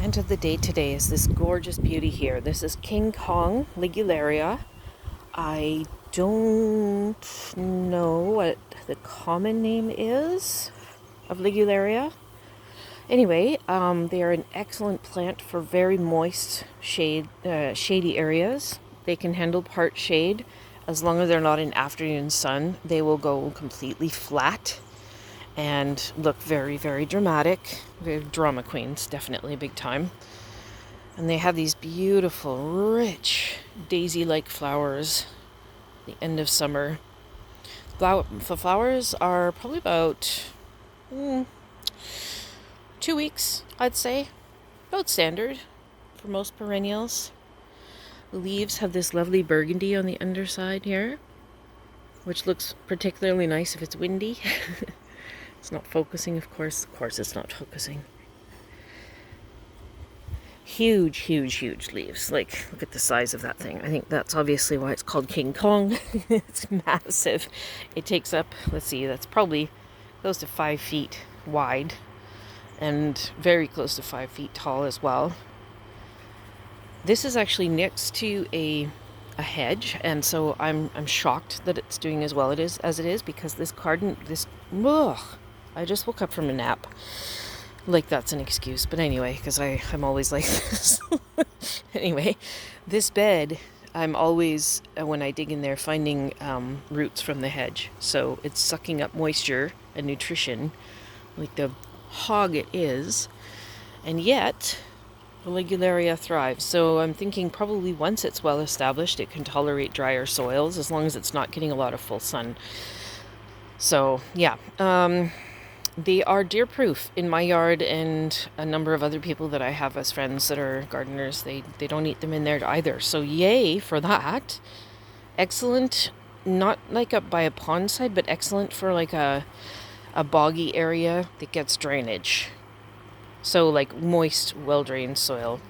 plant of the day today is this gorgeous beauty here. This is King Kong Ligularia. I don't know what the common name is of Ligularia. Anyway, they are an excellent plant for very moist shady areas. They can handle part shade. As long as they're not in afternoon sun, they will go completely flat and look very, very dramatic. They're drama queens, definitely big time. And they have these beautiful, rich, daisy-like flowers at the end of summer. The flowers are probably about 2 weeks, I'd say. About standard for most perennials. The leaves have this lovely burgundy on the underside here, which looks particularly nice if it's windy. It's not focusing, of course. Of course it's not focusing. Huge, huge, huge leaves. Like, look at the size of that thing. I think that's obviously why it's called King Kong. It's massive. It takes up, let's see, that's probably close to 5 feet wide and very close to 5 feet tall as well. This is actually next to a hedge, and so I'm shocked that it's doing as well as it is, because this garden, I just woke up from a nap. Like, that's an excuse, but anyway, because I'm always like this. Anyway, this bed, I'm always, when I dig in there, finding roots from the hedge. So it's sucking up moisture and nutrition like the hog it is, and yet the Ligularia thrives. So I'm thinking probably once it's well established, it can tolerate drier soils as long as it's not getting a lot of full sun. So yeah, they are deer proof in my yard, and a number of other people that I have as friends that are gardeners, they don't eat them in there either. So yay for that. Excellent, not like up by a pond side, but excellent for like a boggy area that gets drainage. So like moist, well-drained soil,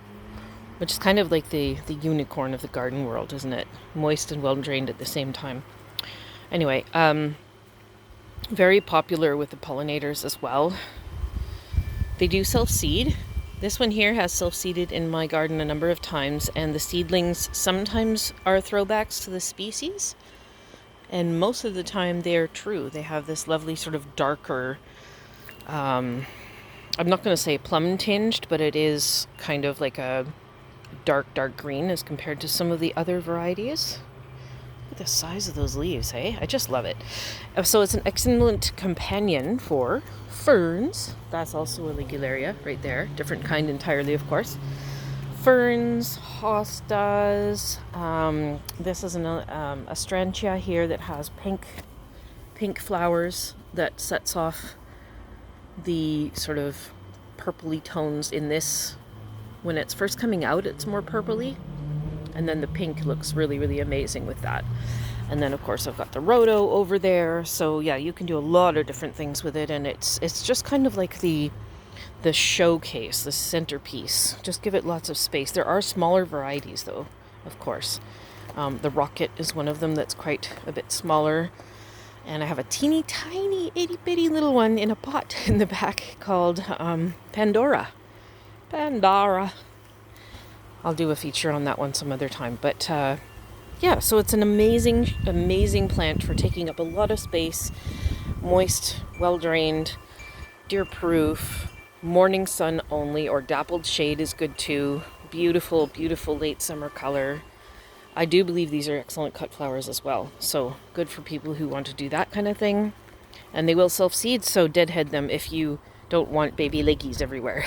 which is kind of like the unicorn of the garden world, isn't it? Moist and well-drained at the same time. Anyway, very popular with the pollinators as well. They do self-seed. This one here has self-seeded in my garden a number of times, and the seedlings sometimes are throwbacks to the species, and most of the time they're true. They have this lovely sort of darker, I'm not going to say plum tinged, but it is kind of like a dark green as compared to some of the other varieties. Look at the size of those leaves, hey? I just love it. So it's an excellent companion for ferns. That's also a Ligularia right there. Different kind entirely, of course. Ferns, hostas. This is a Astrantia here that has pink flowers that sets off the sort of purpley tones in this. When it's first coming out, it's more purpley, and then the pink looks really, really amazing with that. And then of course I've got the rhodo over there. So yeah, you can do a lot of different things with it, and it's just kind of like the showcase, the centerpiece. Just give it lots of space. There are smaller varieties though, of course. The rocket is one of them that's quite a bit smaller. And I have a teeny tiny itty bitty little one in a pot in the back called Pandora. I'll do a feature on that one some other time. But yeah, so it's an amazing plant for taking up a lot of space. Moist, well-drained, deer-proof, morning sun only, or dappled shade is good too. Beautiful, beautiful late summer color. I do believe these are excellent cut flowers as well. So good for people who want to do that kind of thing. And they will self-seed, so deadhead them if you don't want baby leggies everywhere.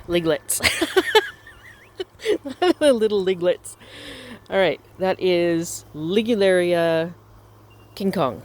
Liglets. Little liglets. All right, that is Ligularia King Kong.